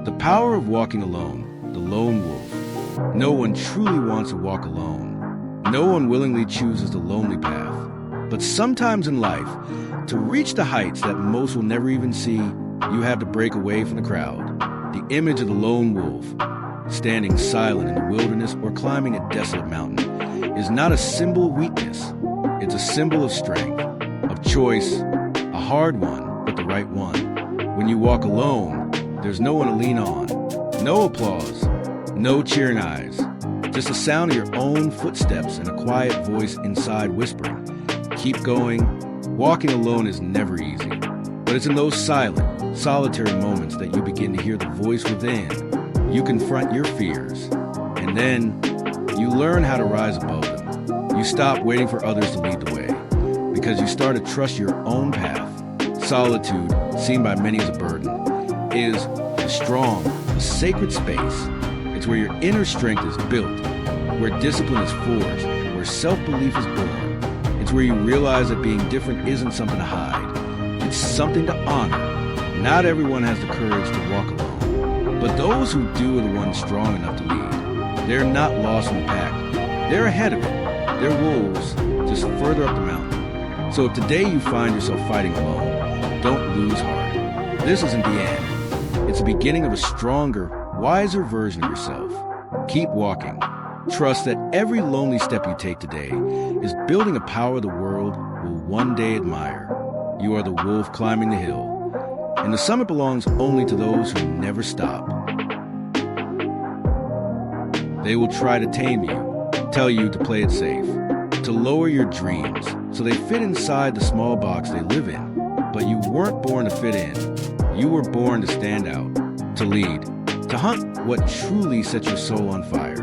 The power of walking alone, the lone wolf. No one truly wants to walk alone. No one willingly chooses the lonely path. But sometimes in life, to reach the heights that most will never even see, you have to break away from the crowd. The image of the lone wolf, standing silent in the wilderness or climbing a desolate mountain, is not a symbol of weakness. It's a symbol of strength, of choice, a hard one, but the right one. When you walk alone, there's no one to lean on, no applause, no cheering eyes, just the sound of your own footsteps and a quiet voice inside whispering, "Keep going." Walking alone is never easy, but it's in those silent, solitary moments that you begin to hear the voice within. You confront your fears, and then you learn how to rise above them. You stop waiting for others to lead the way, because you start to trust your own path. Solitude, seen by many as a burden, is a strong, a sacred space. It's where your inner strength is built, where discipline is forged, where self-belief is born. It's where you realize that being different isn't something to hide. It's something to honor. Not everyone has the courage to walk alone, but those who do are the ones strong enough to lead. They're not lost in the pack. They're ahead of it. They're wolves, just further up the mountain. So if today you find yourself fighting alone, don't lose heart. This isn't the end. It's the beginning of a stronger, wiser version of yourself. Keep walking. Trust that every lonely step you take today is building a power the world will one day admire. You are the wolf climbing the hill, and the summit belongs only to those who never stop. They will try to tame you, tell you to play it safe, to lower your dreams so they fit inside the small box they live in. But you weren't born to fit in. You were born to stand out, to lead, to hunt what truly sets your soul on fire.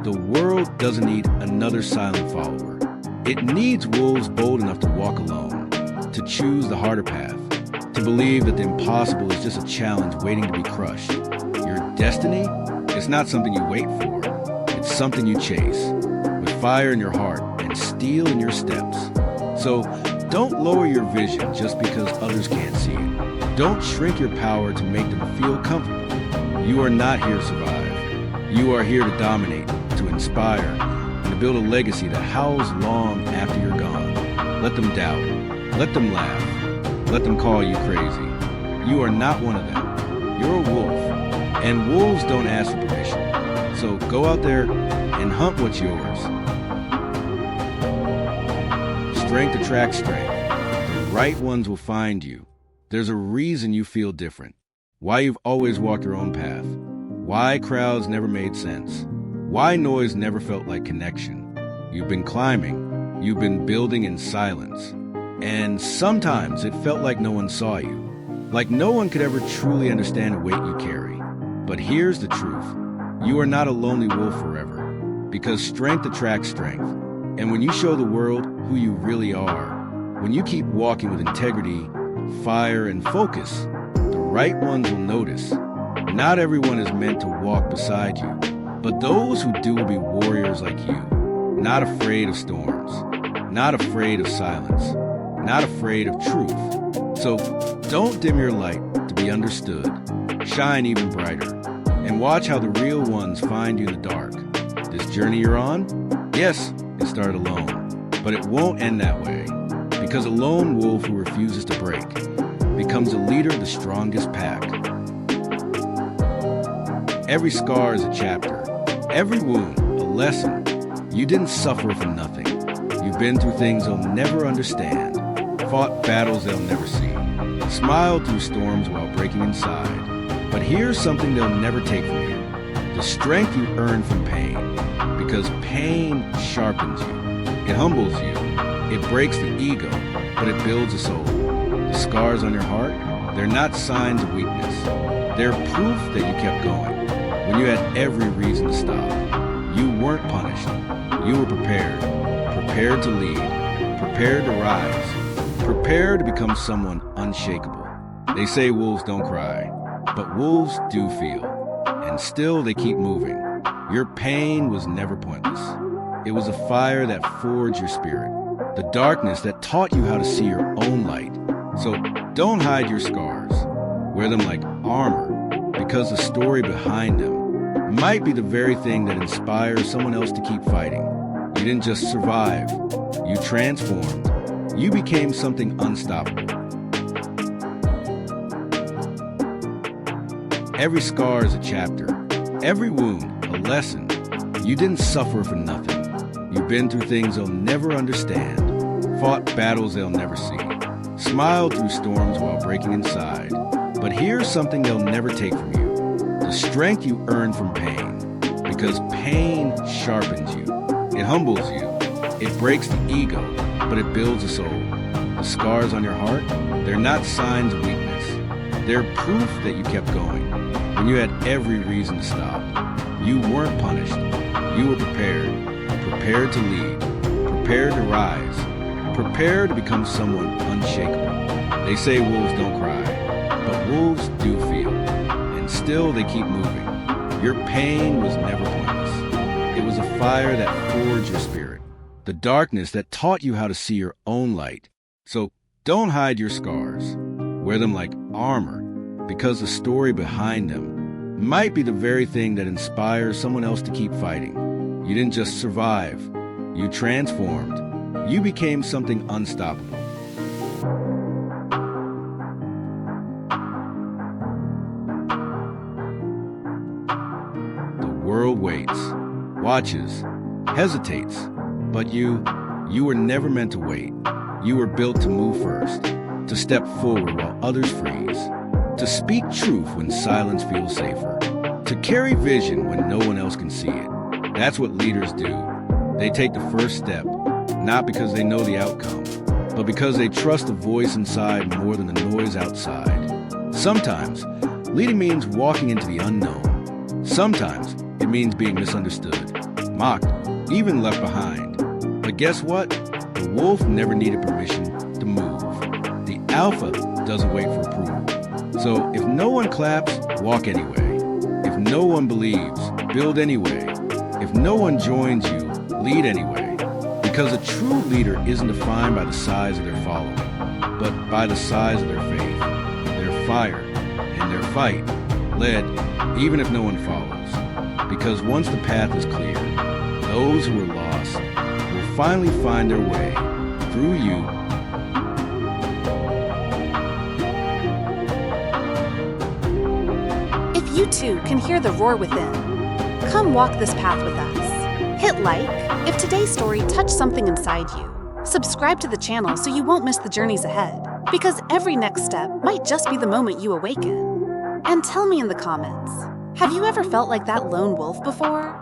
The world doesn't need another silent follower. It needs wolves bold enough to walk alone, to choose the harder path, to believe that the impossible is just a challenge waiting to be crushed. Your destiny is not something you wait for. It's something you chase, with fire in your heart and steel in your steps. So don't lower your vision just because others can't see it. Don't shrink your power to make them feel comfortable. You are not here to survive. You are here to dominate, to inspire, and to build a legacy that howls long after you're gone. Let them doubt. Let them laugh. Let them call you crazy. You are not one of them. You're a wolf, and wolves don't ask for permission. So go out there and hunt what's yours. Strength attracts strength. The right ones will find you. There's a reason you feel different. Why you've always walked your own path. Why crowds never made sense. Why noise never felt like connection. You've been climbing. You've been building in silence. And sometimes it felt like no one saw you. Like no one could ever truly understand the weight you carry. But here's the truth. You are not a lonely wolf forever. Because strength attracts strength. And when you show the world who you really are, when you keep walking with integrity, fire, and focus, the right ones will notice. Not everyone is meant to walk beside you, but those who do will be warriors like you, not afraid of storms, not afraid of silence, not afraid of truth. So don't dim your light to be understood. Shine even brighter, and watch how the real ones find you in the dark. This journey you're on, yes, it started alone, but it won't end that way. Because a lone wolf who refuses to break becomes a leader of the strongest pack. Every scar is a chapter, every wound a lesson. You didn't suffer for nothing. You've been through things they'll never understand, fought battles they'll never see, smiled through storms while breaking inside. But here's something they'll never take from you: the strength you earn from pain. Because pain sharpens you, it humbles you, it breaks the ego, but it builds a soul. The scars on your heart, they're not signs of weakness. They're proof that you kept going when you had every reason to stop. You weren't punished. You were prepared. Prepared to lead. Prepared to rise. Prepared to become someone unshakable. They say wolves don't cry, but wolves do feel. And still they keep moving. Your pain was never pointless. It was a fire that forged your spirit, the darkness that taught you how to see your own light. So don't hide your scars. Wear them like armor, because the story behind them might be the very thing that inspires someone else to keep fighting. You didn't just survive. You transformed. You became something unstoppable. Every scar is a chapter. Every wound, a lesson. You didn't suffer for nothing. You've been through things they'll never understand, fought battles they'll never see, smiled through storms while breaking inside. But here's something they'll never take from you: the strength you earned from pain. Because pain sharpens you. It humbles you. It breaks the ego, but it builds a soul. The scars on your heart, they're not signs of weakness. They're proof that you kept going when you had every reason to stop. You weren't punished. You were prepared. Prepared to lead. Prepared to rise. Prepared to become someone unshakable. They say wolves don't cry, but wolves do feel. And still they keep moving. Your pain was never pointless. It was a fire that forged your spirit, the darkness that taught you how to see your own light. So don't hide your scars. Wear them like armor, because the story behind them might be the very thing that inspires someone else to keep fighting. You didn't just survive. You transformed. You became something unstoppable. The world waits, watches, hesitates, but you were never meant to wait. You were built to move first, to step forward while others freeze, to speak truth when silence feels safer, to carry vision when no one else can see it. That's what leaders do. They take the first step, not because they know the outcome, but because they trust the voice inside more than the noise outside. Sometimes, leading means walking into the unknown. Sometimes, it means being misunderstood, mocked, even left behind. But guess what? The wolf never needed permission to move. The alpha doesn't wait for approval. So if no one claps, walk anyway. If no one believes, build anyway. If no one joins you, lead anyway. Because a true leader isn't defined by the size of their following, but by the size of their faith, their fire, and their fight, led even if no one follows. Because once the path is clear, those who are lost will finally find their way through you. If you too can hear the roar within, come walk this path with us. Hit like if today's story touched something inside you. Subscribe to the channel so you won't miss the journeys ahead, because every next step might just be the moment you awaken. And tell me in the comments, have you ever felt like that lone wolf before?